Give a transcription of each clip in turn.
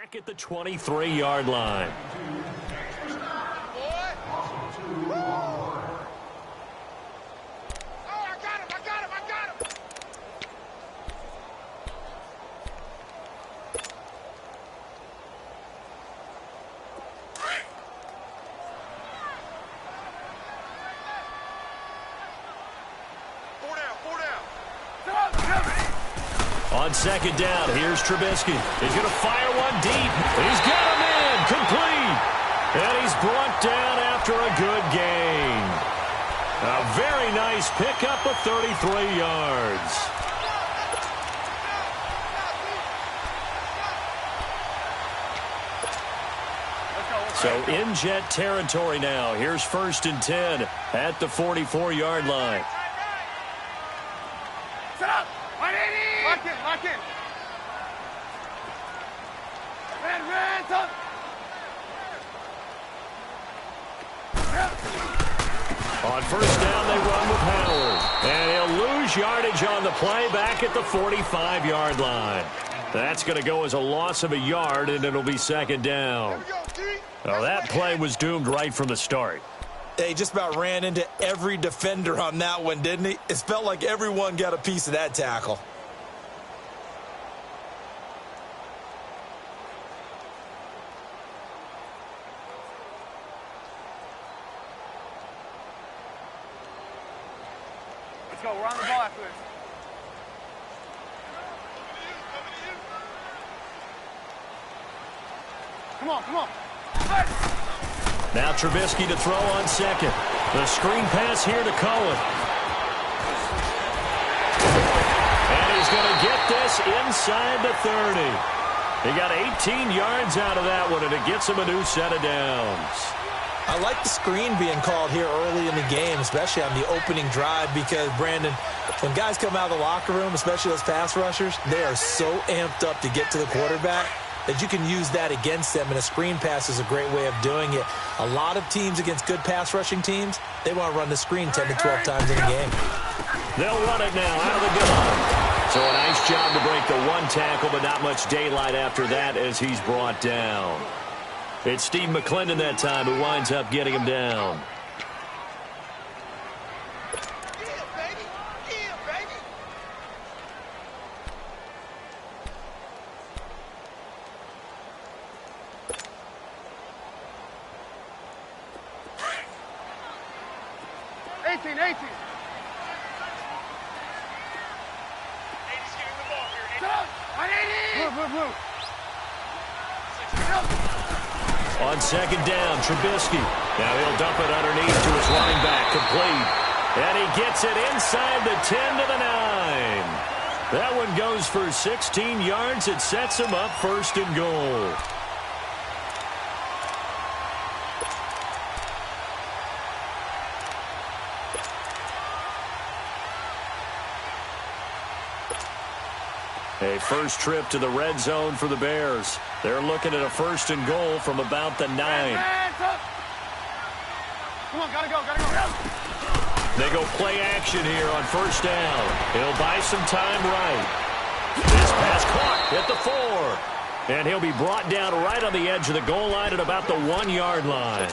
Back at the 23-yard line. On second down, here's Trubisky. He's going to fire one deep. He's got him in, complete. And he's brought down after a good gain. A very nice pickup of 33 yards. So in Jet territory now. Here's 1st and 10 at the 44-yard line. Set up! Lock in! Red, up! On 1st down, they run with Howard. And he'll lose yardage on the play back at the 45-yard line. That's going to go as a loss of a yard, and it'll be 2nd down. Well, that play was doomed right from the start. They just about ran into every defender on that one, didn't he? It felt like everyone got a piece of that tackle. Let's go. We're on the ball after this. Come on. Now Trubisky to throw on second. The screen pass here to Cohen. And he's going to get this inside the 30. He got 18 yards out of that one, and it gets him a new set of downs. I like the screen being called here early in the game, especially on the opening drive, because, Brandon, when guys come out of the locker room, especially those pass rushers, they are so amped up to get to the quarterback that you can use that against them, and a screen pass is a great way of doing it. A lot of teams against good pass rushing teams, they want to run the screen 10 to 12 times in a game. They'll run it now out of the gun. So a nice job to break the one tackle, but not much daylight after that as he's brought down. It's Steve McClendon that time who winds up getting him down. On second down, Trubisky. Now he'll dump it underneath to his running back, complete. And he gets it inside the 10 to the 9. That one goes for 16 yards. It sets him up 1st and goal. A first trip to the red zone for the Bears. They're looking at a 1st and goal from about the 9. Come on, gotta go. They go play action here on 1st down. He'll buy some time right. This pass caught at the 4. And he'll be brought down right on the edge of the goal line at about the 1-yard line.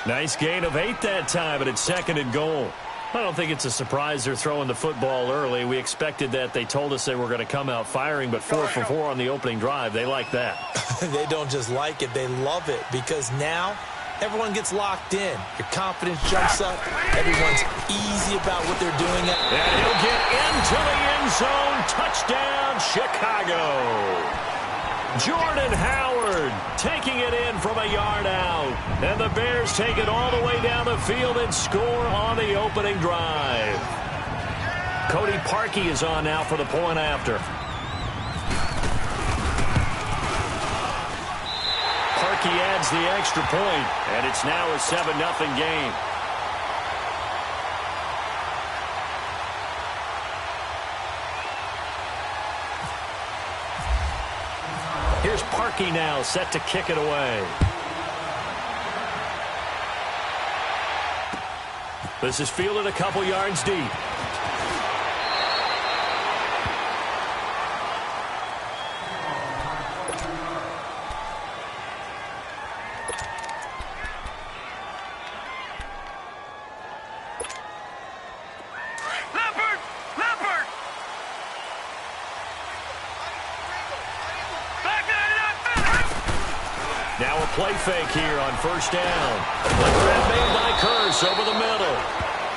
Nice gain of 8 that time, but it's 2nd and goal. I don't think it's a surprise they're throwing the football early. We expected that. They told us they were going to come out firing, but 4 for 4 on the opening drive. They like that. They don't just like it. They love it, because now everyone gets locked in. Your confidence jumps up. Everyone's easy about what they're doing. And he'll get into the end zone. Touchdown, Chicago. Jordan Howard taking it in from a yard out. And the Bears take it all the way down the field and score on the opening drive. Cody Parkey is on now for the point after. Parkey adds the extra point, and it's now a 7-0 game. Here's Parkey now, set to kick it away. This is fielded a couple yards deep. play fake here on first down. The grab made by Curse over the middle.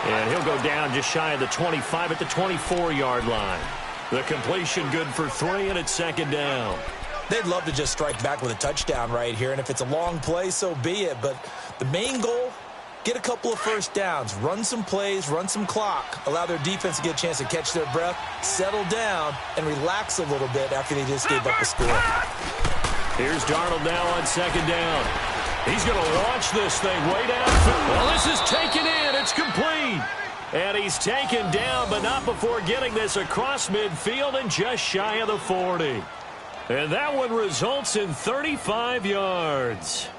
And he'll go down just shy of the 25 at the 24-yard line. The completion good for 3, and it's second down. They'd love to just strike back with a touchdown right here, and if it's a long play, so be it. But the main goal, get a couple of first downs, run some plays, run some clock, allow their defense to get a chance to catch their breath, settle down, and relax a little bit after they just gave up a score. Here's Darnold now on second down. He's going to launch this thing way downfield. Well, this is taken in. It's complete. And he's taken down, but not before getting this across midfield and just shy of the 40. And that one results in 35 yards.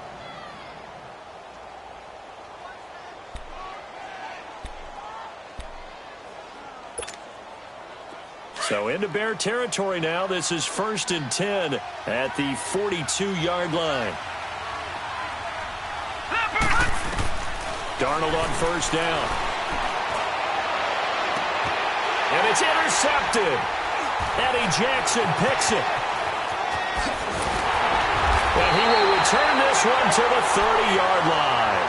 So into Bear territory now. This is 1st and 10 at the 42-yard line. Darnold on first down. And it's intercepted. Eddie Jackson picks it. And he will return this one to the 30-yard line.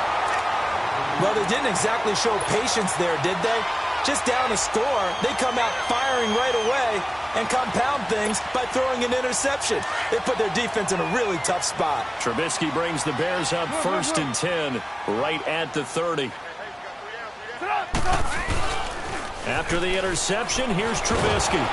Well, they didn't exactly show patience there, did they? Just down a score, they come out firing right away and compound things by throwing an interception. They put their defense in a really tough spot. Trubisky brings the Bears up 1st and 10 right at the 30. After the interception, here's Trubisky.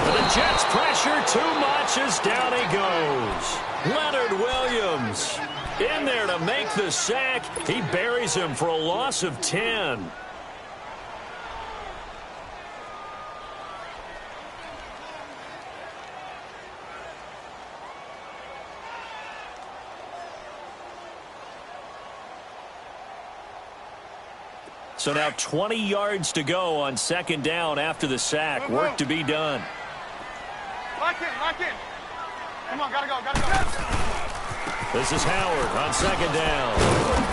But the Jets pressure too much as down he goes. Leonard Williams in there to make the sack. He buries him for a loss of 10. So now 20 yards to go on second down after the sack. Work to be done. Lock in. Come on, gotta go. This is Howard on second down.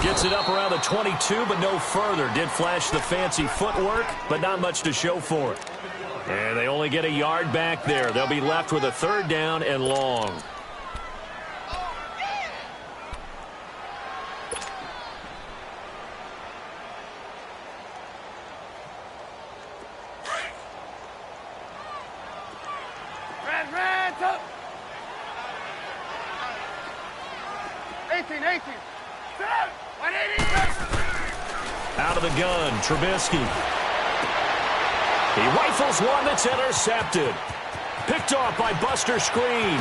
Gets it up around the 22, but no further. Did flash the fancy footwork, but not much to show for it. And they only get a yard back there. They'll be left with a 3rd down and long. Red, up. 18. Set. 180. Out of the gun, Trubisky. He rifles one that's intercepted. Picked off by Buster Screen.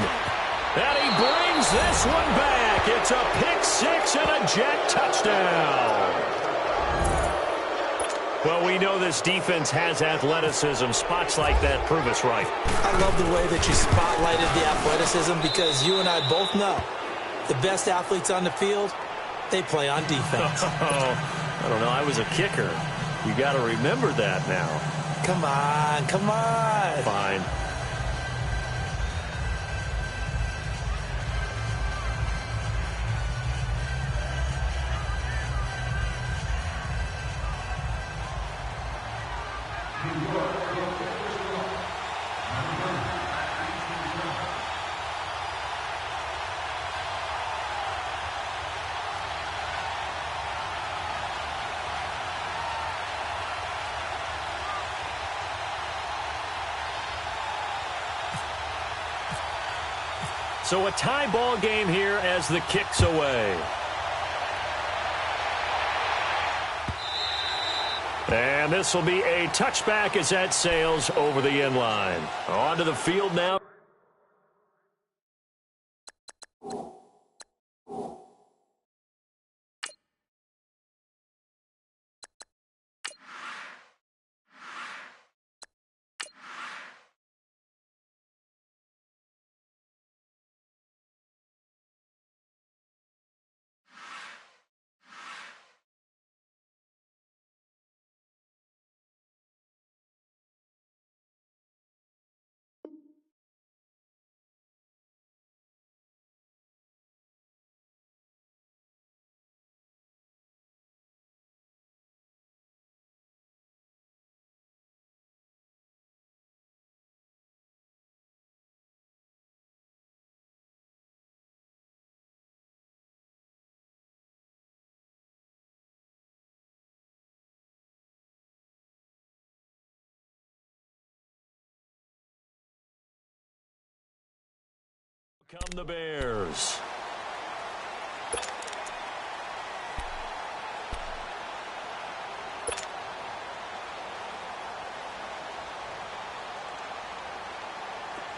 And he brings this one back. It's a pick 6 and a Jet touchdown. Well, we know this defense has athleticism. Spots like that prove us right. I love the way that you spotlighted the athleticism because you and I both know the best athletes on the field, they play on defense. I don't know. I was a kicker. You got to remember that now. Come on. Fine. So a tie ball game here as the kick's away. And this will be a touchback as that sails over the end line. Onto the field now. Come the Bears.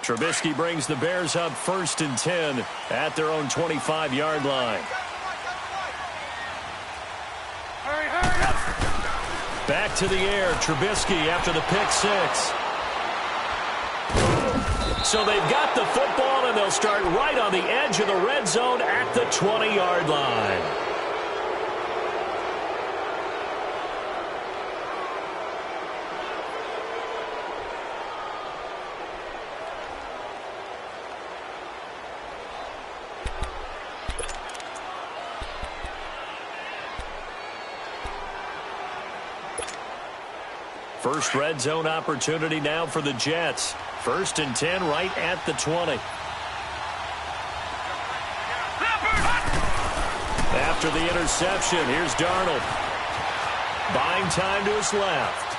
Trubisky brings the Bears up 1st and 10 at their own 25-yard line. Hurry, hurry up. Back to the air, Trubisky after the pick six. So they've got the football, and they'll start right on the edge of the red zone at the 20-yard line. First red zone opportunity now for the Jets. 1st and 10 right at the 20. After the interception, here's Darnold. Buying time to his left.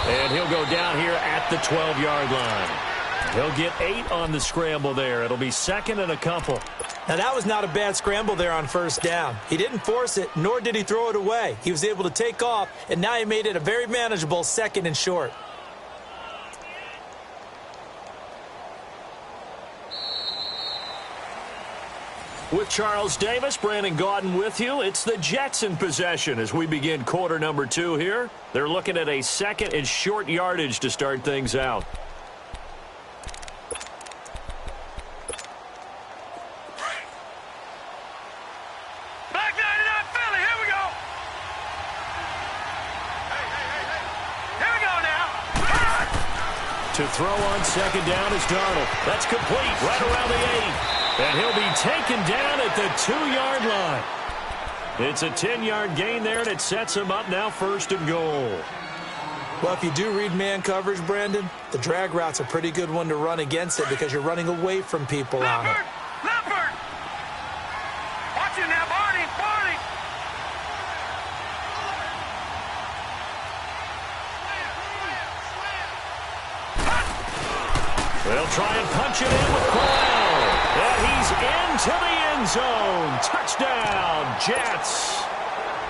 And he'll go down here at the 12-yard line. He'll get 8 on the scramble there. It'll be 2nd and a couple. Now, that was not a bad scramble there on 1st down. He didn't force it, nor did he throw it away. He was able to take off, and now he made it a very manageable 2nd and short. With Charles Davis, Brandon Gaudin with you. It's the Jets in possession as we begin quarter number 2 here. They're looking at a 2nd and short yardage to start things out. To throw on 2nd down is Darnold. That's complete right around the 8. And he'll be taken down at the 2-yard line. It's a 10-yard gain there, and it sets him up now 1st and goal. Well, if you do read man coverage, Brandon, the drag route's a pretty good one to run against it because you're running away from people on it. Leopard! Watch it now, Barney! Barney! They'll try and punch it in with Crowell. And he's into the end zone. Touchdown, Jets.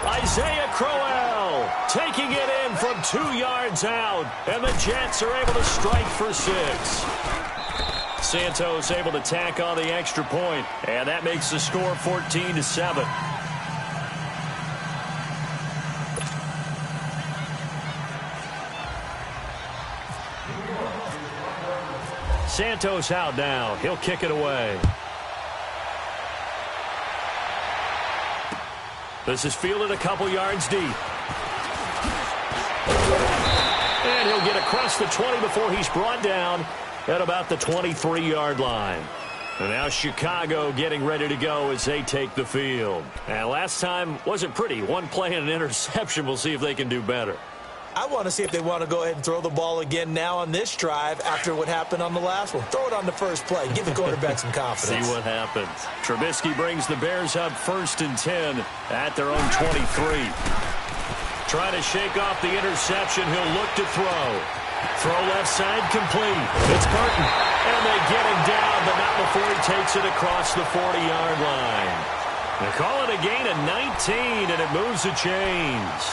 Isaiah Crowell taking it in from 2 yards out. And the Jets are able to strike for 6. Santos able to tack on the extra point. And that makes the score 14-7. Santos out now. He'll kick it away. This is fielded a couple yards deep. And he'll get across the 20 before he's brought down at about the 23-yard line. And now Chicago getting ready to go as they take the field. And last time wasn't pretty. One play and an interception. We'll see if they can do better. I want to see if they want to go ahead and throw the ball again now on this drive after what happened on the last one. Throw it on the first play. Give the quarterback some confidence. See what happens. Trubisky brings the Bears up 1st and 10 at their own 23. Trying to shake off the interception. He'll look to throw. Throw left side complete. It's Burton. And they get him down, but not before he takes it across the 40-yard line. They call it a gain of 19, and it moves the chains.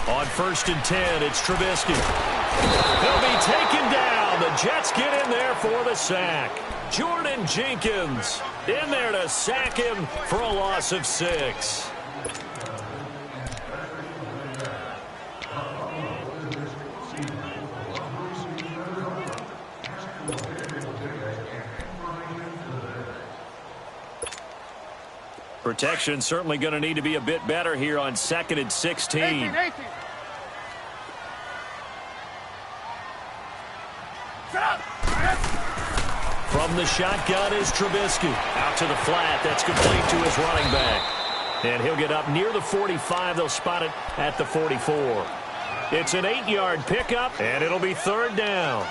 On 1st and 10, it's Trubisky. He'll be taken down. The Jets get in there for the sack. Jordan Jenkins in there to sack him for a loss of 6. Protection certainly going to need to be a bit better here on 2nd and 16. 18. From the shotgun is Trubisky. Out to the flat. That's complete to his running back. And he'll get up near the 45. They'll spot it at the 44. It's an 8-yard pickup, and it'll be third down.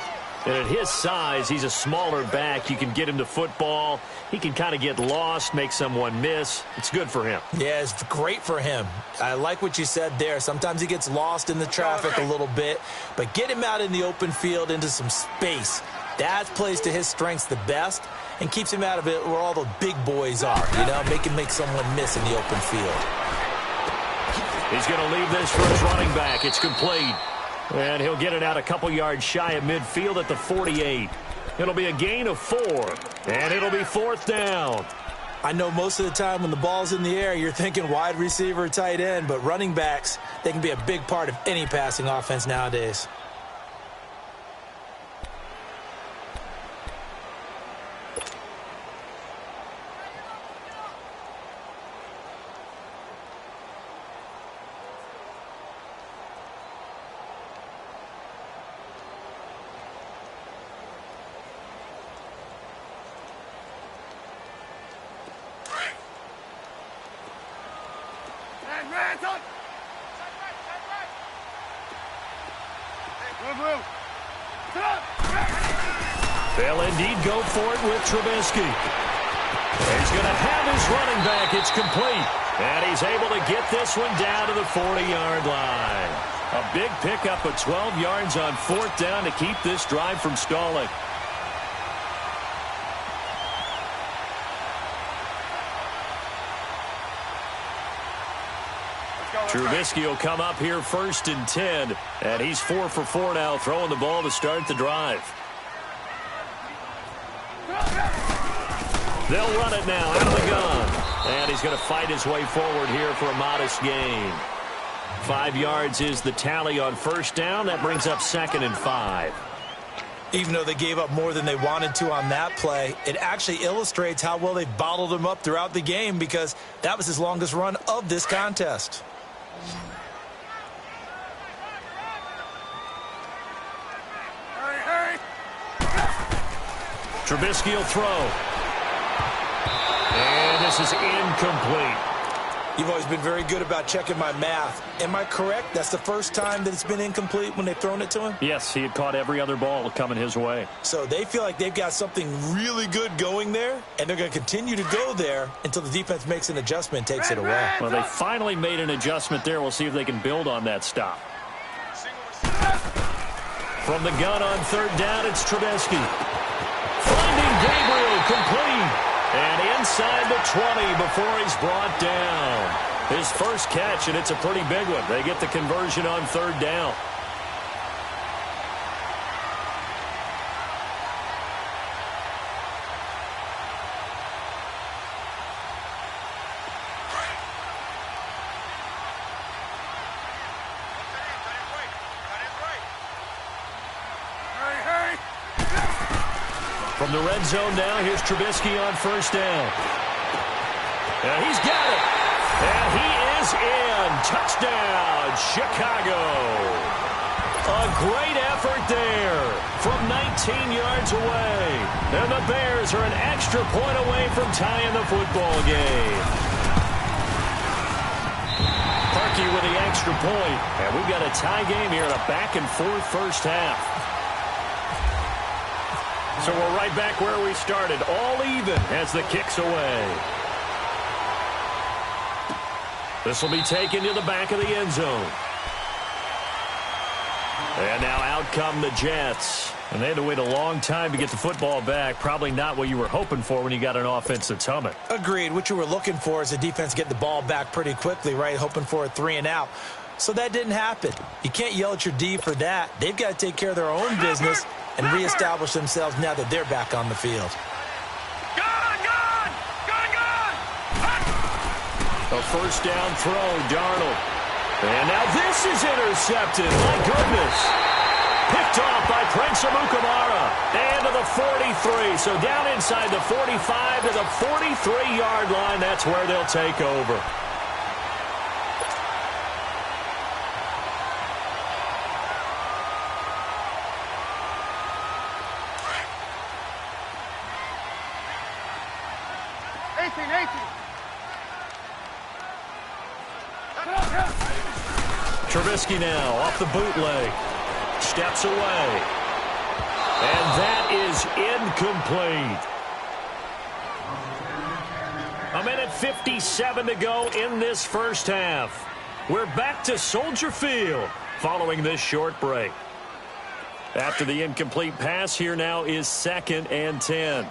And at his size, he's a smaller back. You can get him to football. He can kind of get lost, make someone miss. It's good for him. Yeah, it's great for him. I like what you said there. Sometimes he gets lost in the traffic a little bit, but get him out in the open field into some space. That plays to his strengths the best and keeps him out of it where all the big boys are, you know, make someone miss in the open field. He's going to leave this for his running back. It's complete. And he'll get it out a couple yards shy of midfield at the 48. It'll be a gain of 4, and it'll be fourth down. I know most of the time when the ball's in the air, you're thinking wide receiver, tight end, but running backs, they can be a big part of any passing offense nowadays. They'll indeed go for it with Trubisky. He's going to have his running back. It's complete. And he's able to get this one down to the 40-yard line. A big pickup of 12 yards on fourth down to keep this drive from stalling. Trubisky will come up here first and 10. And he's 4 for 4 now, throwing the ball to start the drive. They'll run it now out of the gun. And he's going to fight his way forward here for a modest gain. 5 yards is the tally on first down. That brings up 2nd and 5. Even though they gave up more than they wanted to on that play, it actually illustrates how well they bottled him up throughout the game because that was his longest run of this contest. Trubisky will throw. And this is incomplete. You've always been very good about checking my math. Am I correct? That's the first time that it's been incomplete when they've thrown it to him? Yes, he had caught every other ball coming his way. So they feel like they've got something really good going there, and they're going to continue to go there until the defense makes an adjustment and takes it away. Well, they finally made an adjustment there. We'll see if they can build on that stop. From the gun on third down, it's Trubisky. Finding Gabriel, complete. And inside the 20 before he's brought down. His first catch, and it's a pretty big one. They get the conversion on third down. From the red zone now, here's Trubisky on first down. And he's got it. And he is in. Touchdown, Chicago. A great effort there from 19 yards away. And the Bears are an extra point away from tying the football game. Parkey with the extra point. And we've got a tie game here in a back-and-forth first half. So we're right back where we started, all even as the kick's away. This will be taken to the back of the end zone. And now out come the Jets. And they had to wait a long time to get the football back. Probably not what you were hoping for when you got an offense that's humming. Agreed. What you were looking for is the defense get the ball back pretty quickly, right? Hoping for a 3-and-out. So that didn't happen. You can't yell at your D for that. They've got to take care of their own business and reestablish themselves now that they're back on the field. A first down throw, Darnold. And now this is intercepted. My goodness. Picked off by Prince Amukamara. And to the 43. So down inside the 45 to the 43-yard line. That's where they'll take over. Trubisky now off the bootleg. Steps away. And that is incomplete. A minute 57 to go in this first half. We're back to Soldier Field following this short break. After the incomplete pass, here now is 2nd and 10.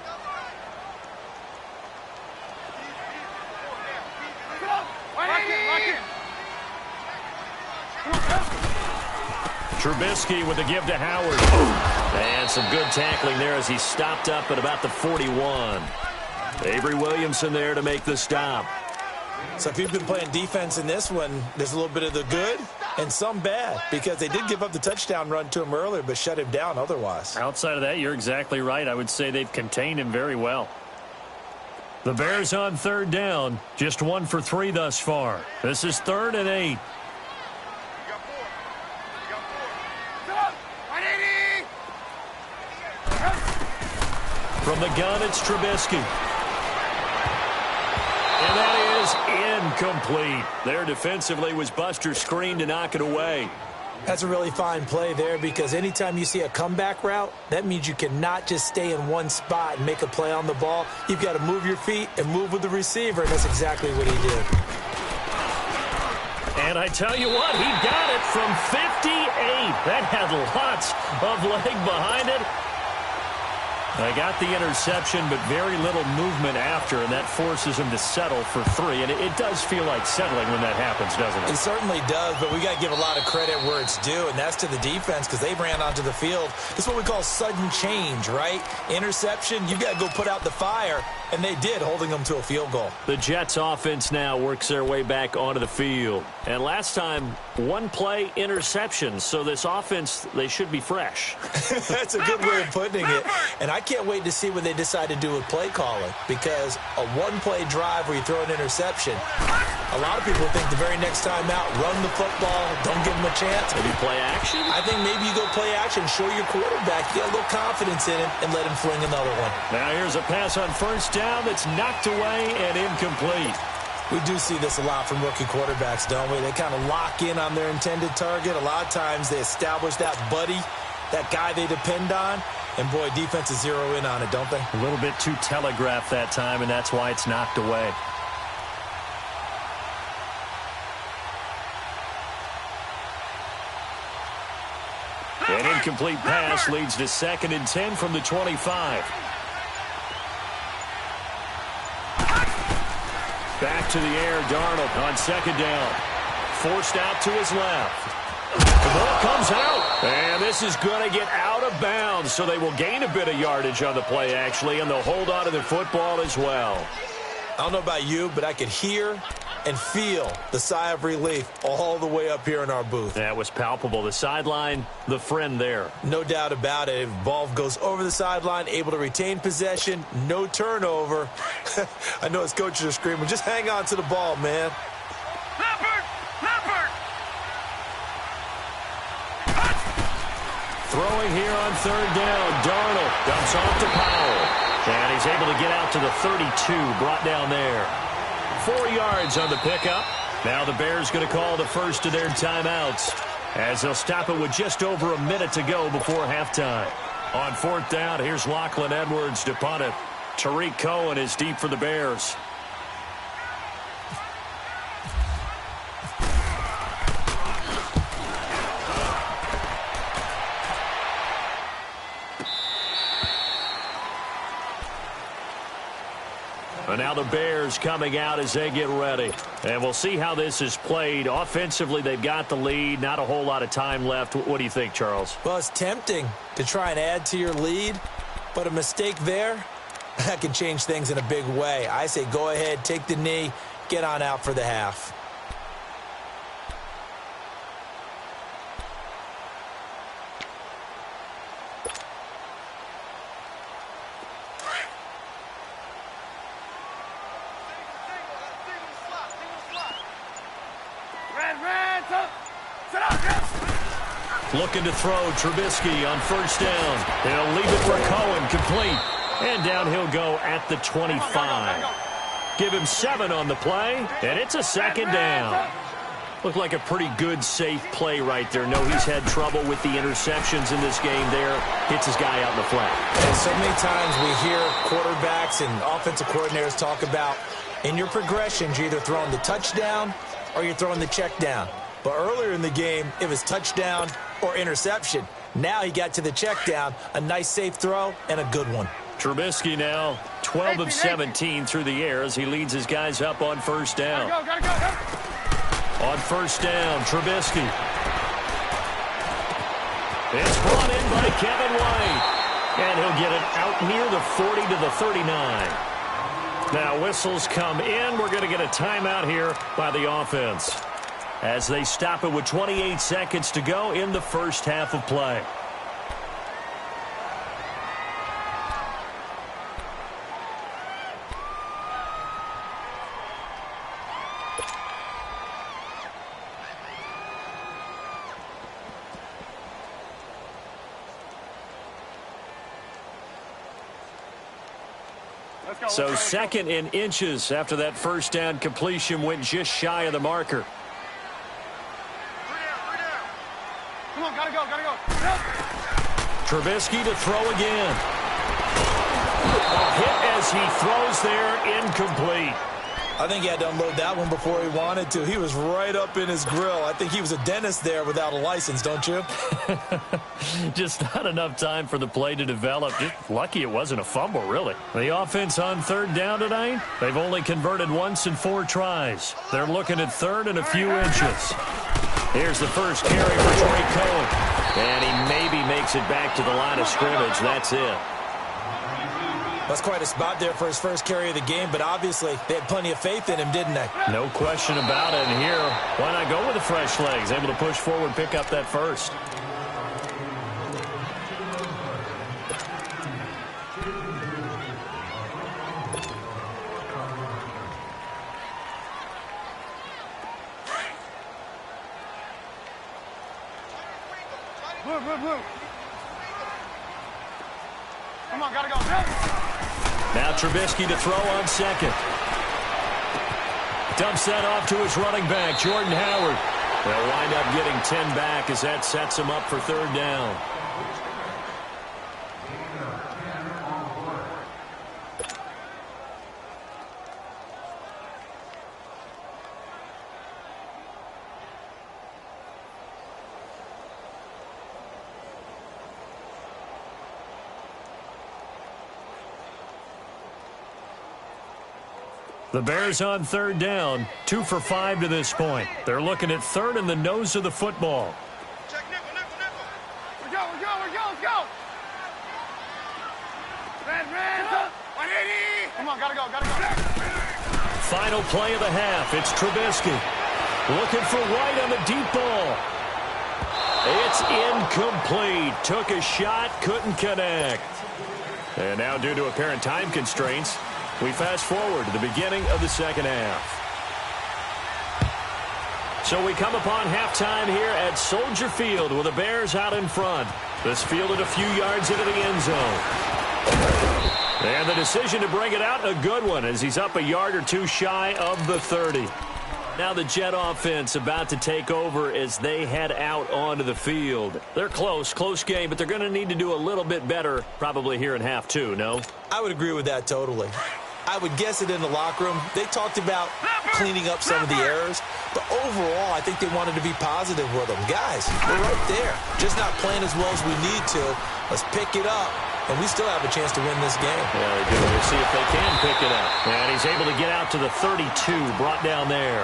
Trubisky with the give to Howard. And some good tackling there as he stopped up at about the 41. Avery Williamson there to make the stop. So if you've been playing defense in this one, there's a little bit of the good and some bad, because they did give up the touchdown run to him earlier but shut him down otherwise. Outside of that, you're exactly right. I would say they've contained him very well. The Bears on 3rd down, just 1 for 3 thus far. This is 3rd and 8. From the gun, it's Trubisky. And that is incomplete. There defensively was Buster's screen to knock it away. That's a really fine play there, because anytime you see a comeback route, that means you cannot just stay in one spot and make a play on the ball. You've got to move your feet and move with the receiver, and that's exactly what he did. And I tell you what, he got it from 58. That had lots of leg behind it. They got the interception, but very little movement after, and that forces him to settle for 3. And it does feel like settling when that happens, doesn't it? It certainly does, but we got to give a lot of credit where it's due, and that's to the defense, because they ran onto the field. This is what we call sudden change, right? Interception, you got to go put out the fire, and they did, holding them to a field goal. The Jets offense now works their way back onto the field. And last time, 1 play interception, so this offense, they should be fresh. That's a good way of putting it. And I can't wait to see what they decide to do with play calling, because a 1-play drive where you throw an interception, a lot of people think the very next time out, run the football, don't give them a chance. Maybe play action? I think maybe you go play action, show your quarterback, get a little confidence in him, and let him fling another one. Now here's a pass on 1st down that's knocked away and incomplete. We do see this a lot from rookie quarterbacks, don't we? They kind of lock in on their intended target. A lot of times they establish that buddy, that guy they depend on, and boy, defenses zero in on it, don't they? A little bit too telegraphed that time, and that's why it's knocked away. An incomplete pass leads to 2nd and 10 from the 25. Back to the air, Darnold on 2nd down. Forced out to his left. The ball comes out, and this is going to get out of bounds, so they will gain a bit of yardage on the play, actually, and they'll hold on to the football as well. I don't know about you, but I could hear and feel the sigh of relief all the way up here in our booth. That was palpable. The sideline, the friend there. No doubt about it. If ball goes over the sideline, able to retain possession, no turnover. I know his coaches are screaming, just hang on to the ball, man. Throwing here on 3rd down. Darnold dumps off to Powell. And he's able to get out to the 32, brought down there. 4 yards on the pickup. Now the Bears going to call the first of their timeouts, as they'll stop it with just over a minute to go before halftime. On 4th down, here's Lachlan Edwards to punt it. Tariq Cohen is deep for the Bears. And now the Bears coming out as they get ready. And we'll see how this is played. Offensively, they've got the lead. Not a whole lot of time left. What do you think, Charles? Well, it's tempting to try and add to your lead, but a mistake there, that can change things in a big way. I say go ahead, take the knee, get on out for the half. Looking to throw, Trubisky on 1st down. He'll leave it for Cohen, complete. And down he'll go at the 25. Give him 7 on the play, and it's a 2nd down. Looked like a pretty good, safe play right there. No, he's had trouble with the interceptions in this game there. Hits his guy out in the flat. And so many times we hear quarterbacks and offensive coordinators talk about in your progressions, you're either throwing the touchdown or you're throwing the check down. But earlier in the game, it was touchdown or interception. Now he got to the check down, a nice safe throw, and a good one. Trubisky now 12 of 17 through the air as he leads his guys up on first down. Gotta go. On first down, Trubisky. It's brought in by Kevin White. And he'll get it out near the 40 to the 39. Now whistles come in. We're going to get a timeout here by the offense as they stop it with 28 seconds to go in the first half of play. So second in inches after that first down completion went just shy of the marker. Come on, gotta go. Trubisky to throw again. A hit as he throws there, incomplete. I think he had to unload that one before he wanted to. He was right up in his grill. I think he was a dentist there without a license, don't you? Just not enough time for the play to develop. Just lucky it wasn't a fumble, really. The offense on third down tonight, they've only converted once in 4 tries. They're looking at third and a few inches. Here's the first carry for Troy Cohen. And he maybe makes it back to the line of scrimmage. That's it. That's quite a spot there for his first carry of the game, but obviously they had plenty of faith in him, didn't they? No question about it. And here, why not go with the fresh legs? Able to push forward, pick up that first. Move. Come on, gotta go. Now Trubisky to throw on second. Dumps that off to his running back, Jordan Howard. They'll wind up getting 10 back as that sets him up for third down. The Bears on third down, 2 for 5 to this point. They're looking at third in the nose of the football. Check nickel. We go. Let's go. Red. 180. Come on, gotta go. Final play of the half. It's Trubisky. Looking for White on the deep ball. It's incomplete. Took a shot, couldn't connect. And now due to apparent time constraints, we fast forward to the beginning of the second half. So we come upon halftime here at Soldier Field with the Bears out in front. This fielded a few yards into the end zone. And the decision to bring it out, a good one, as he's up a yard or two shy of the 30. Now the Jet offense about to take over as they head out onto the field. They're close game, but they're going to need to do a little bit better probably here in half 2, no? I would agree with that totally. I would guess it in the locker room. They talked about cleaning up some of the errors, but overall, I think they wanted to be positive with them. Guys, we're right there. Just not playing as well as we need to. Let's pick it up, and we still have a chance to win this game. Yeah, they do. We'll see if they can pick it up. And he's able to get out to the 32, brought down there.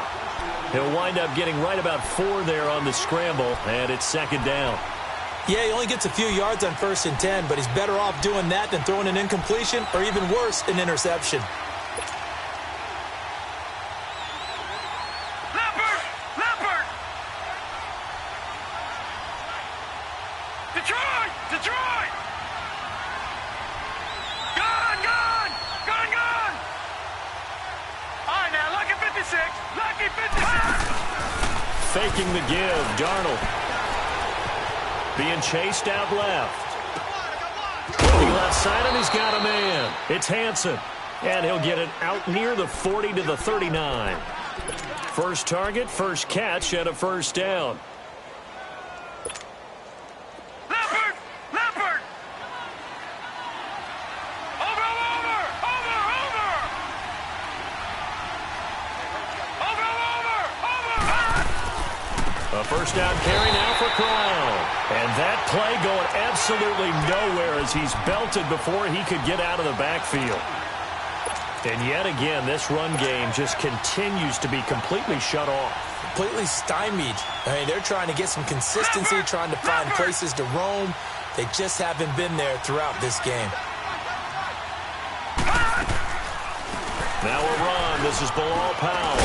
He'll wind up getting right about 4 there on the scramble, and it's second down. Yeah, he only gets a few yards on 1st and 10, but he's better off doing that than throwing an incompletion or even worse, an interception. Leopard! Detroit! Gone! All right, now, lucky 56. Faking the give, Darnold. Being chased out left. Looking left side, and he's got a man. It's Hansen. And he'll get it out near the 40 to the 39. First target, first catch, and a first down. Leopard! Leopard! Over! A first down carry now for Crowell. And that play going absolutely nowhere as he's belted before he could get out of the backfield. And yet again, this run game just continues to be completely shut off. Completely stymied. I mean, they're trying to get some consistency, trying to find places to roam. They just haven't been there throughout this game. Now a run. This is Bilal Powell.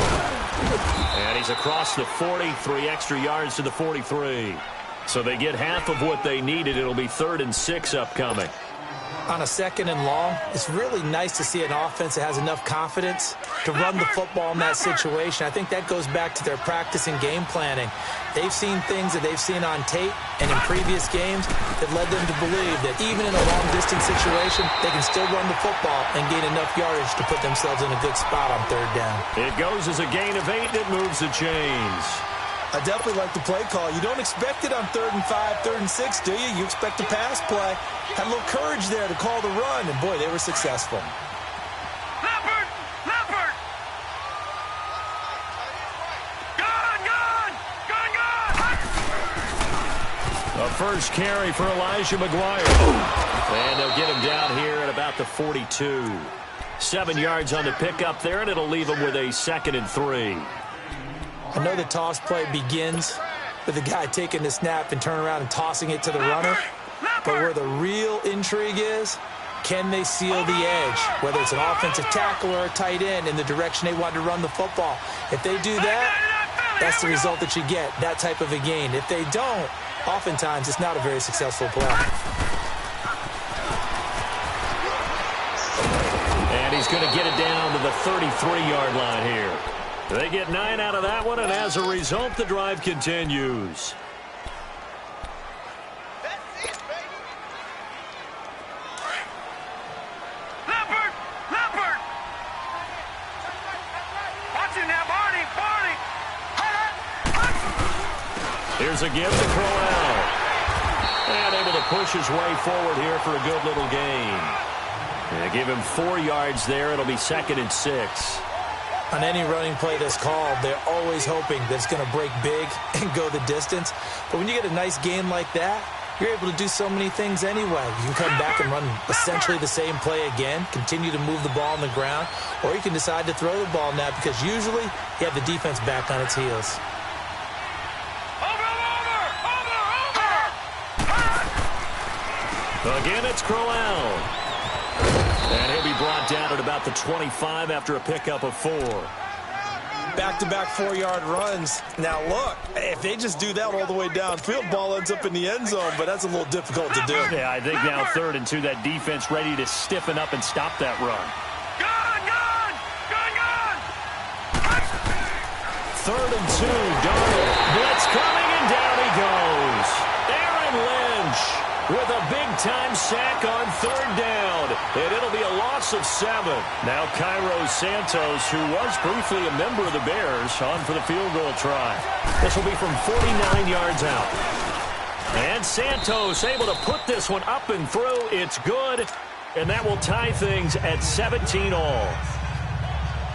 And he's across the 40, 3 extra yards to the 43. So they get half of what they needed. It'll be 3rd and 6 upcoming. On a 2nd and long, it's really nice to see an offense that has enough confidence to run the football in that situation. I think that goes back to their practice and game planning. They've seen things that they've seen on tape and in previous games that led them to believe that even in a long-distance situation, they can still run the football and gain enough yardage to put themselves in a good spot on 3rd down. It goes as a gain of 8, and it moves the chains. I definitely like the play call. You don't expect it on 3rd and 5, 3rd and 6, do you? You expect a pass play. Had a little courage there to call the run, and boy, they were successful. Leopard! Leopard! Gun! A first carry for Elijah McGuire. And they'll get him down here at about the 42. 7 yards on the pickup there, and it'll leave him with a 2nd and 3. I know the toss play begins with the guy taking the snap and turning around and tossing it to the runner. But where the real intrigue is, can they seal the edge? Whether it's an offensive tackle or a tight end in the direction they want to run the football. If they do that, that's the result that you get, that type of a gain. If they don't, oftentimes it's not a very successful play. And he's going to get it down to the 33-yard line here. They get 9 out of that one, and as a result, the drive continues. Leopard! Leopard! Watch it now, Barney! Barney! Here's a give to Crowell. And able to push his way forward here for a good little gain. They give him 4 yards there. It'll be 2nd and 6. On any running play that's called, they're always hoping that it's going to break big and go the distance. But when you get a nice gain like that, you're able to do so many things anyway. You can come back and run essentially the same play again, continue to move the ball on the ground, or you can decide to throw the ball now because usually you have the defense back on its heels. Again, it's Crowell. And he'll be brought down at about the 25 after a pickup of 4. Back-to-back 4-yard runs. Now, look, if they just do that all the way downfield, ball ends up in the end zone, but that's a little difficult to do. Yeah, I think now 3rd and 2, that defense ready to stiffen up and stop that run. Gun! 3rd and 2, Darnold. Blitz coming, and down he goes. Aaron Lynch with a big-time sack on 3rd down, and it'll be a loss of 7. Now Cairo Santos, who was briefly a member of the Bears, on for the field goal try. This will be from 49 yards out. And Santos able to put this one up and through. It's good, and that will tie things at 17 all.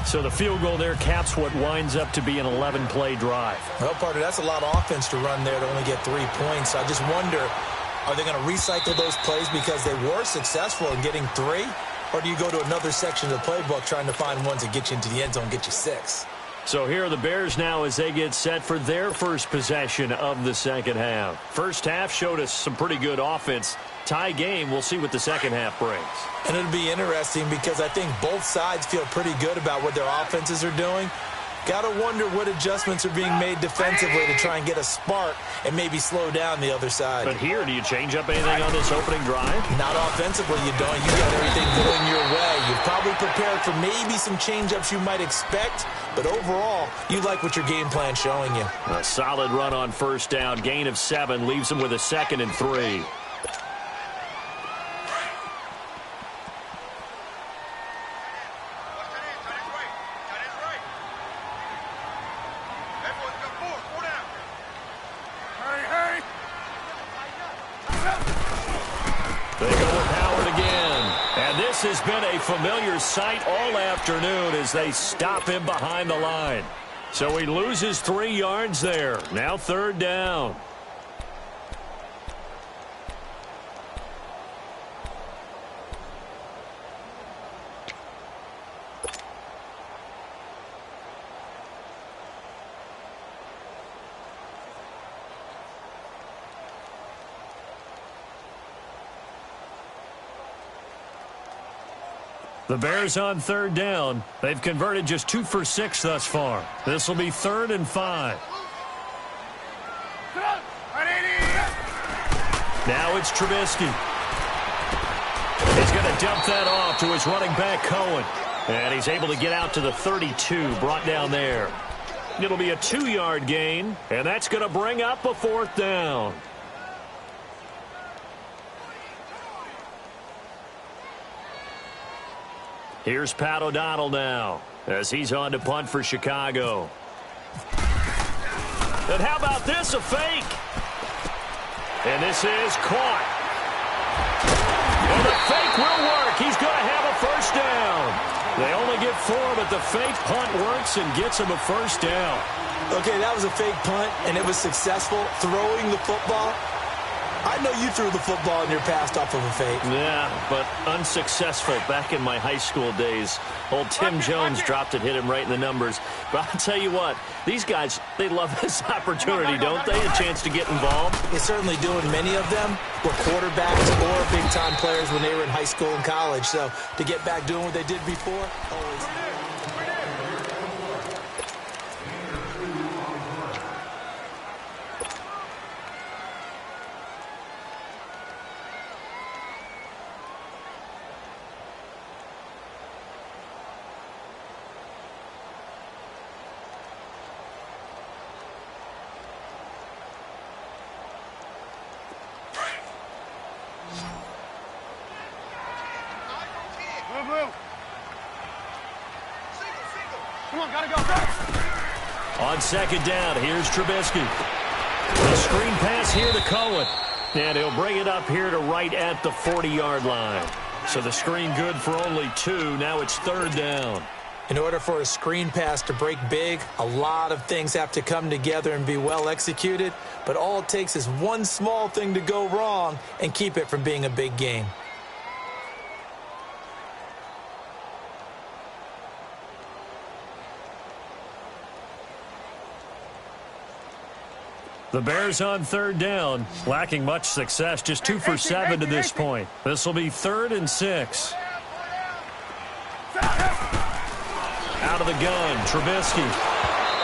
So the field goal there caps what winds up to be an 11-play drive. Well, partner, that's a lot of offense to run there to only get 3 points. I just wonder, are they going to recycle those plays because they were successful in getting 3? Or do you go to another section of the playbook trying to find ones that get you into the end zone, get you 6? So here are the Bears now as they get set for their first possession of the second half. First half showed us some pretty good offense. Tie game, we'll see what the second half brings. And it'll be interesting because I think both sides feel pretty good about what their offenses are doing. Got to wonder what adjustments are being made defensively to try and get a spark and maybe slow down the other side. But here, do you change up anything on this opening drive? Not offensively, you don't. You got everything going your way. You've probably prepared for maybe some change-ups you might expect, but overall, you like what your game plan's showing you. A solid run on first down. Gain of 7 leaves him with a 2nd and 3. This has been a familiar sight all afternoon as they stop him behind the line. So he loses 3 yards there. Now 3rd down. The Bears on 3rd down. They've converted just 2 for 6 thus far. This will be 3rd and 5. Now it's Trubisky. He's going to dump that off to his running back, Cohen. And he's able to get out to the 32, brought down there. It'll be a 2-yard gain, and that's going to bring up a 4th down. Here's Pat O'Donnell now as he's on to punt for Chicago. And how about this, a fake? And this is caught. And the fake will work. He's going to have a 1st down. They only get 4, but the fake punt works and gets him a 1st down. Okay, that was a fake punt, and it was successful throwing the football. I know you threw the football and you're passed off of a fake. Yeah, but unsuccessful back in my high school days. Old Tim Jones dropped it, hit him right in the numbers. But I'll tell you what, these guys, they love this opportunity, don't they? A chance to get involved. They certainly do, and many of them were quarterbacks or big-time players when they were in high school and college. So to get back doing what they did before, always. Come on, gotta go. On 2nd down, here's Trubisky. A screen pass here to Cohen. And he'll bring it up here to right at the 40-yard line. So the screen good for only 2. Now it's 3rd down. In order for a screen pass to break big, a lot of things have to come together and be well executed. But all it takes is one small thing to go wrong and keep it from being a big game. The Bears on 3rd down, lacking much success, just 2 for 7 to this point. This will be 3rd and 6. Out of the gun, Trubisky.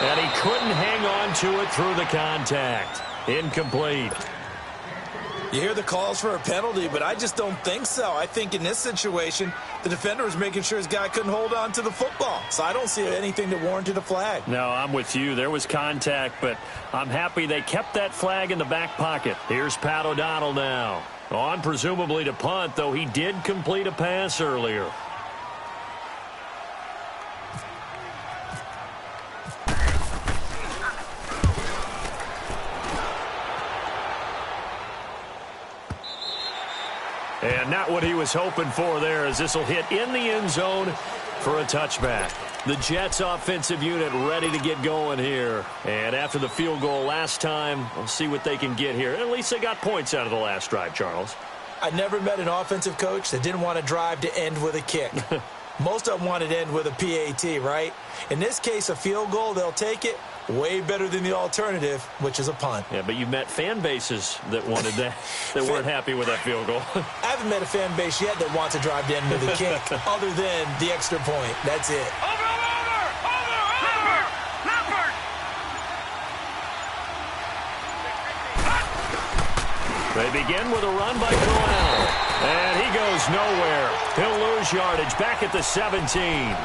And he couldn't hang on to it through the contact. Incomplete. You hear the calls for a penalty, but I just don't think so. I think in this situation, the defender was making sure his guy couldn't hold on to the football. So I don't see anything that warranted a flag. No, I'm with you. There was contact, but I'm happy they kept that flag in the back pocket. Here's Pat O'Donnell now. On presumably to punt, though he did complete a pass earlier. And not what he was hoping for there, as this will hit in the end zone for a touchback. The Jets offensive unit ready to get going here. And after the field goal last time, we'll see what they can get here. At least they got points out of the last drive, Charles. I never met an offensive coach that didn't want to drive to end with a kick. Most of them wanted to end with a PAT, right? In this case, a field goal, they'll take it. Way better than the alternative, which is a punt. Yeah, but you've met fan bases that wanted that, that weren't happy with that field goal. I haven't met a fan base yet that wants to drive to end with a kick, other than the extra point. That's it. Over! They begin with a run by Corral. And he goes nowhere. He'll lose yardage back at the 17.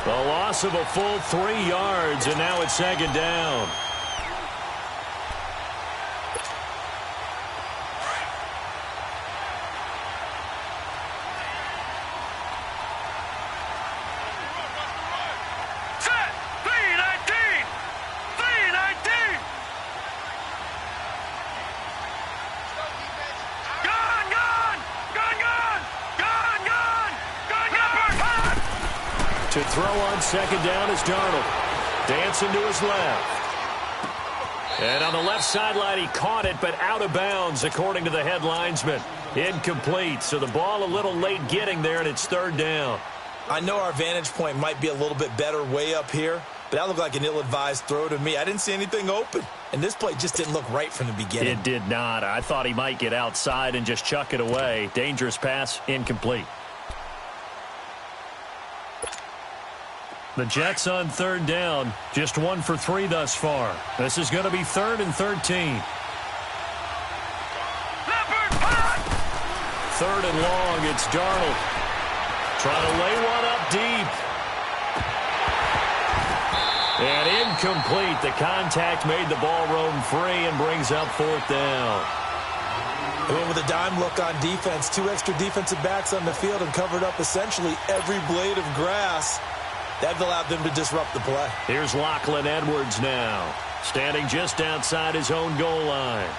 The loss of a full 3 yards, and now it's 2nd down. throw on second down is Darnold. Dancing to his left. And on the left sideline, he caught it, but out of bounds, according to the head linesman. Incomplete, so the ball a little late getting there, and it's third down. I know our vantage point might be a little bit better way up here, but that looked like an ill-advised throw to me. I didn't see anything open, and this play just didn't look right from the beginning. It did not. I thought he might get outside and just chuck it away. Dangerous pass, incomplete. The Jets on third down, just 1 for 3 thus far. This is going to be 3rd and 13. Third and long, it's Darnold. Trying to lay one up deep. And incomplete. The contact made the ball roam free and brings up 4th down. They went with a dime look on defense. 2 extra defensive backs on the field and covered up essentially every blade of grass. That allowed them to disrupt the play. Here's Lachlan Edwards now, standing just outside his own goal line.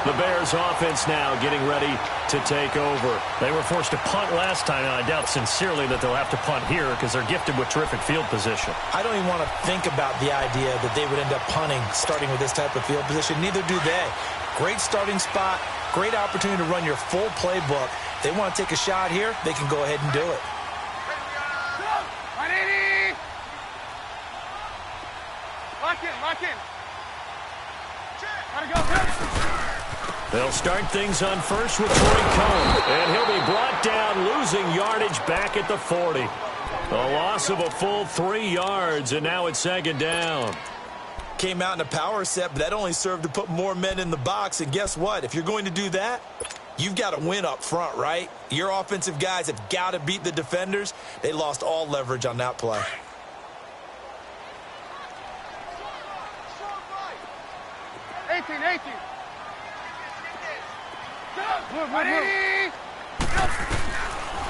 The Bears offense now getting ready to take over. They were forced to punt last time, and I doubt sincerely that they'll have to punt here because they're gifted with terrific field position. I don't even want to think about the idea that they would end up punting starting with this type of field position. Neither do they. Great starting spot, great opportunity to run your full playbook. They want to take a shot here, they can go ahead and do it. Lock in. Gotta go. They'll start things on first with Troy Cohn, and he'll be brought down, losing yardage back at the 40. A loss of a full 3 yards, and now it's second down. Came out in a power set, but that only served to put more men in the box, and guess what? If you're going to do that, you've got to win up front, right? Your offensive guys have got to beat the defenders. They lost all leverage on that play.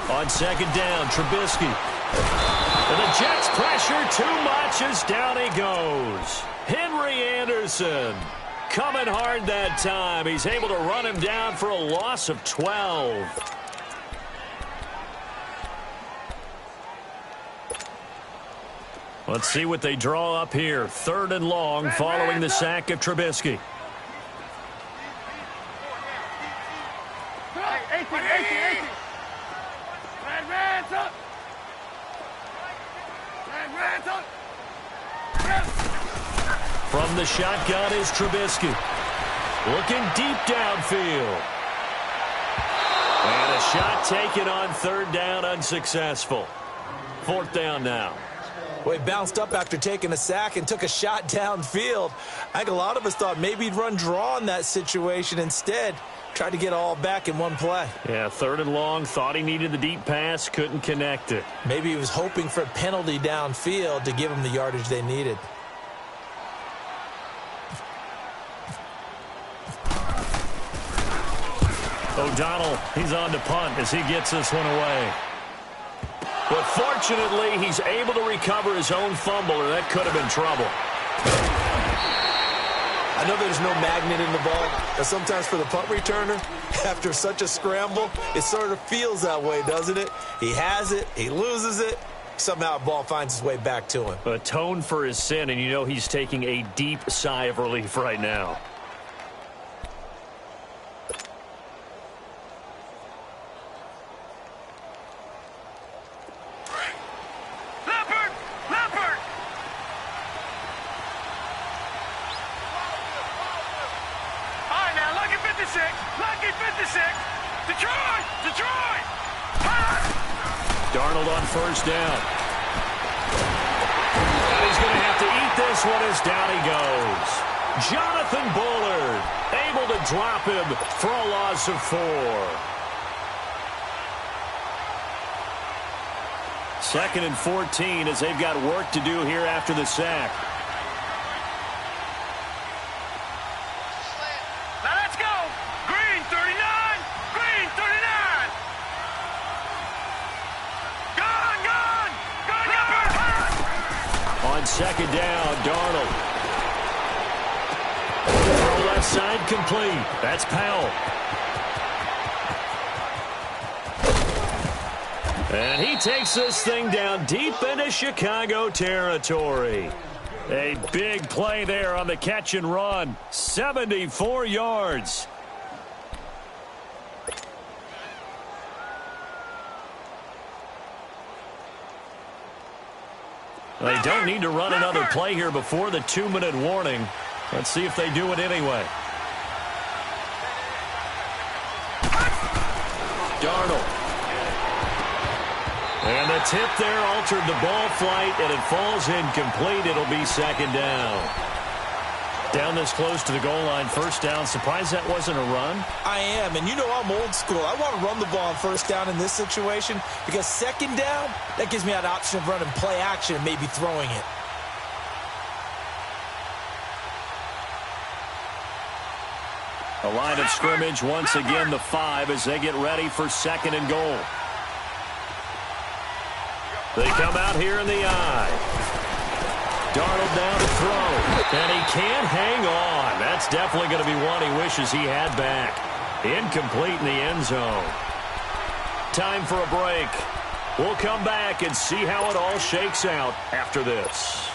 On second down, Trubisky. And the Jets pressure too much as down he goes. Henry Anderson coming hard that time. He's able to run him down for a loss of 12. Let's see what they draw up here. 3rd and long following the sack of Trubisky. 18. Red's up. From the shotgun is Trubisky. Looking deep downfield. And a shot taken on 3rd down, unsuccessful. 4th down now. Well, he bounced up after taking a sack and took a shot downfield. I think a lot of us thought maybe he'd run draw in that situation. Instead, tried to get all back in one play. Yeah, 3rd and long, thought he needed the deep pass, couldn't connect it. Maybe he was hoping for a penalty downfield to give him the yardage they needed. O'Donnell, he's on to punt as he gets this one away. But fortunately, he's able to recover his own fumble, or that could have been trouble. I know there's no magnet in the ball, but sometimes for the punt returner, after such a scramble, it sort of feels that way, doesn't it? He has it, he loses it, somehow the ball finds its way back to him. Atone for his sin, and you know he's taking a deep sigh of relief right now. Darnold on 1st down. And he's going to have to eat this one as down he goes. Jonathan Bullard able to drop him for a loss of 4. 2nd and 14 as they've got work to do here after the sack. Now let's go. Green. on second down. Darnold. Throw left side complete. That's Powell. And he takes this thing down deep into Chicago territory. A big play there on the catch and run. 74 yards. They don't need to run another play here before the 2-minute warning. Let's see if they do it anyway. Darnold. And the tip there altered the ball flight, and it falls incomplete. It'll be second down. Down this close to the goal line, first down. Surprised that wasn't a run? I am, and you know I'm old school. I want to run the ball on first down in this situation because second down, that gives me that option of running play action and maybe throwing it. A line of scrimmage once again, the 5 as they get ready for second and goal. They come out here in the eye. Darnold down to throw. And he can't hang on. That's definitely going to be one he wishes he had back. Incomplete in the end zone. Time for a break. We'll come back and see how it all shakes out after this.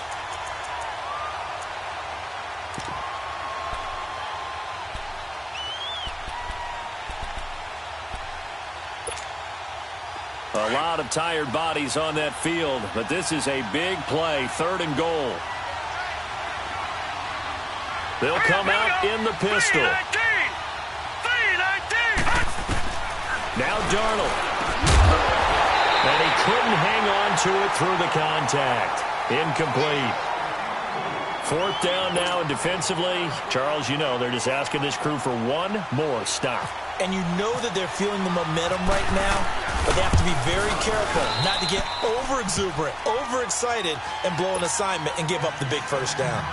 A lot of tired bodies on that field, but this is a big play, third and goal. They'll come out in the pistol. Now Darnold. And he couldn't hang on to it through the contact. Incomplete. Fourth down now, and defensively, Charles, you know, they're just asking this crew for one more stop. And you know that they're feeling the momentum right now, but they have to be very careful not to get over-exuberant, overexcited, and blow an assignment and give up the big first down.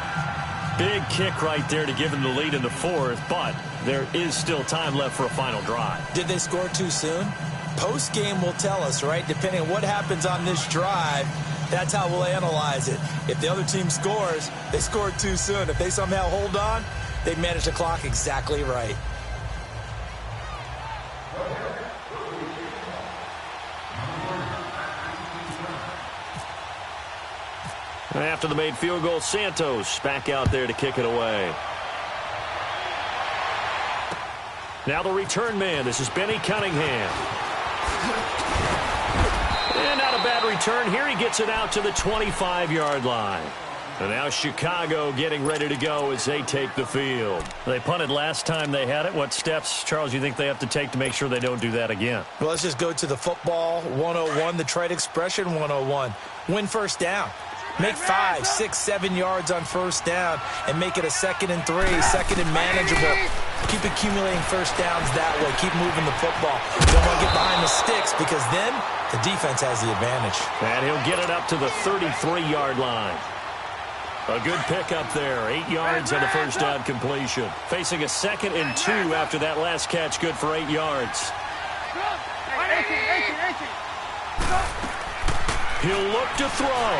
Big kick right there to give them the lead in the fourth, but there is still time left for a final drive. Did they score too soon? Post-game will tell us, right? Depending on what happens on this drive, that's how we'll analyze it. If the other team scores, they scored too soon. If they somehow hold on, they manage the clock exactly right. After the made field goal, Santos back out there to kick it away. Now the return man. This is Benny Cunningham. And not a bad return here. He gets it out to the 25-yard line. And now Chicago getting ready to go as they take the field. They punted last time they had it. What steps, Charles, you think they have to take to make sure they don't do that again? Well, let's just go to the football 101, the trade expression 101. Win first down. Make 5, 6, 7 yards on first down and make it a 2nd and 3, second and manageable. Keep accumulating first downs that way. Keep moving the football. You don't want to get behind the sticks because then the defense has the advantage. And he'll get it up to the 33-yard line. A good pickup there. 8 yards on the first down completion. Facing a 2nd and 2 after that last catch. Good for 8 yards. He'll look to throw.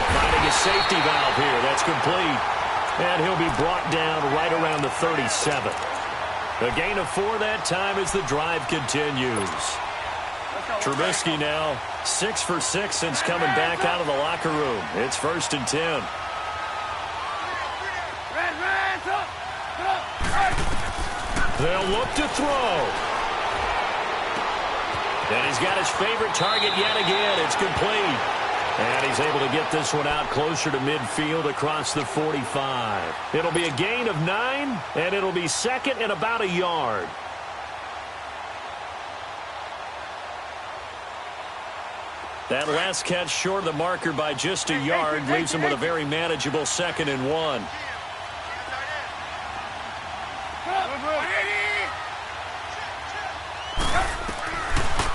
Finding a safety valve here. That's complete. And he'll be brought down right around the 37. A gain of 4 that time as the drive continues. Trubisky now 6 for 6 since coming back out of the locker room. It's 1st and 10. They'll look to throw. And he's got his favorite target yet again. It's complete. And he's able to get this one out closer to midfield across the 45. It'll be a gain of 9, and it'll be 2nd and about a yard. That last catch short of the marker by just a yard leaves him with a very manageable 2nd and 1.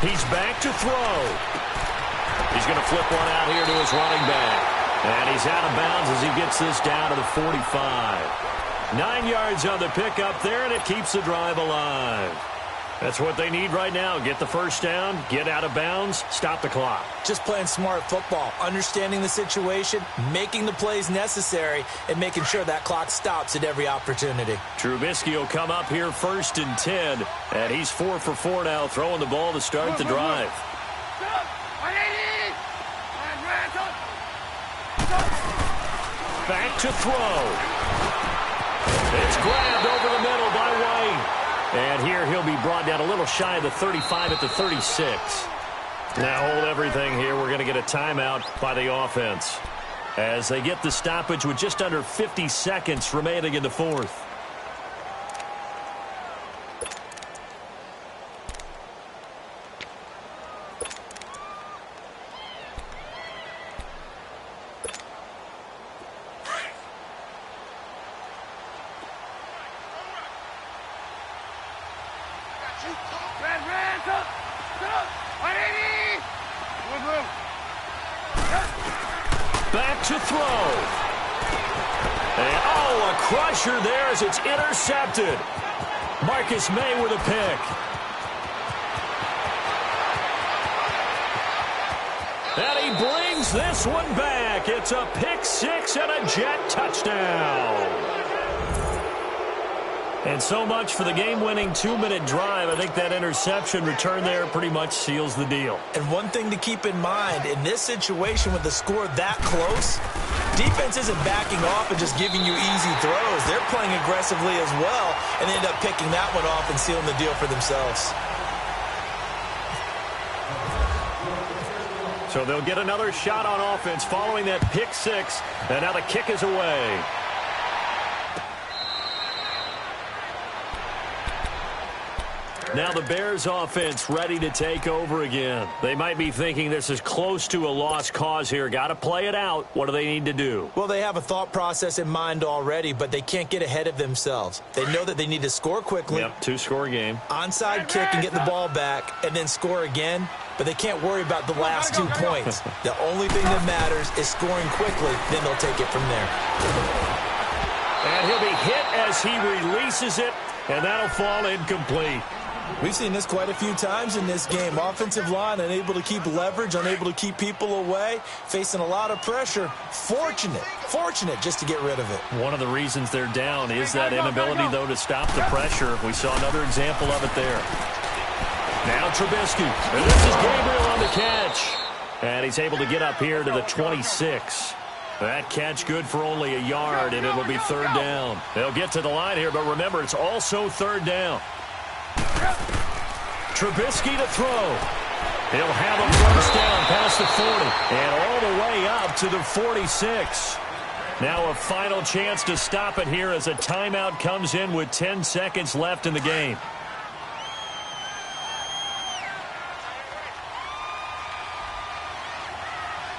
He's back to throw. He's going to flip one out here to his running back. And he's out of bounds as he gets this down to the 45. 9 yards on the pickup there, and it keeps the drive alive. That's what they need right now. Get the first down, get out of bounds, stop the clock. Just playing smart football, understanding the situation, making the plays necessary, and making sure that clock stops at every opportunity. Trubisky will come up here 1st and 10, and he's 4 for 4 now, throwing the ball to start the drive. Back to throw. It's grabbed over the middle by White. And here he'll be brought down a little shy of the 35 at the 36. Now hold everything here. We're going to get a timeout by the offense as they get the stoppage with just under 50 seconds remaining in the fourth. Back to throw. And, a crusher there as it's intercepted. Marcus May with a pick. And he brings this one back. It's a pick six and a Jet touchdown. And so much for the game-winning 2-minute drive. I think that interception return there pretty much seals the deal. And one thing to keep in mind, in this situation with the score that close, defense isn't backing off and just giving you easy throws. They're playing aggressively as well, and they end up picking that one off and sealing the deal for themselves. So they'll get another shot on offense following that pick six, and now the kick is away. Now the Bears offense ready to take over again. They might be thinking this is close to a lost cause here. Got to play it out. What do they need to do? Well, they have a thought process in mind already, but they can't get ahead of themselves. They know that they need to score quickly. Yep, 2-score game. Onside kick and get the ball back and then score again, but they can't worry about the last 2 points. The only thing that matters is scoring quickly, then they'll take it from there. And he'll be hit as he releases it, and that'll fall incomplete. We've seen this quite a few times in this game. Offensive line unable to keep leverage, unable to keep people away, facing a lot of pressure. Fortunate just to get rid of it. One of the reasons they're down is that inability, though, to stop the pressure. We saw another example of it there. Now Trubisky. And this is Gabriel on the catch. And he's able to get up here to the 26. That catch good for only a yard, and it'll be 3rd down. They'll get to the line here, but remember, it's also 3rd down. Trubisky to throw. He'll have a first down past the 40 and all the way up to the 46. Now a final chance to stop it here as a timeout comes in with 10 seconds left in the game.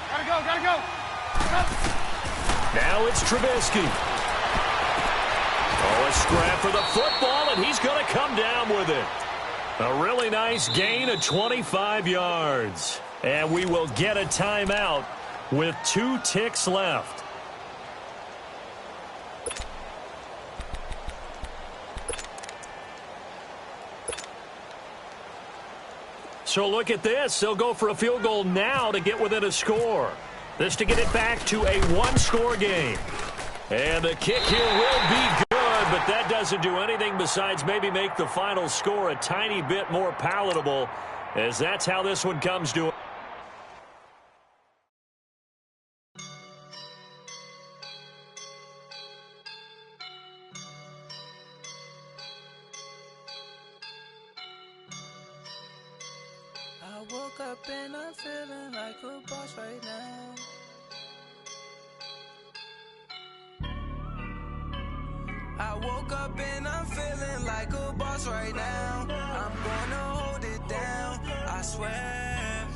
Gotta go. Now it's Trubisky. A scrap for the football, and he's going to come down with it. A really nice gain of 25 yards. And we will get a timeout with 2 ticks left. So look at this. They'll go for a field goal now to get within a score. This to get it back to a 1-score game. And the kick here will be good. But that doesn't do anything besides maybe make the final score a tiny bit more palatable, as that's how this one comes to. I woke up and I'm feeling like a boss right now. I woke up and I'm feeling like a boss right now. I'm gonna hold it down, I swear.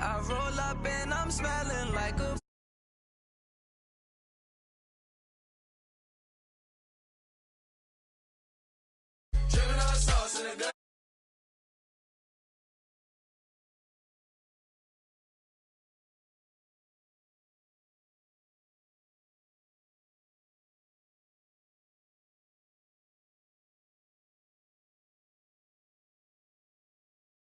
I roll up and I'm smelling like a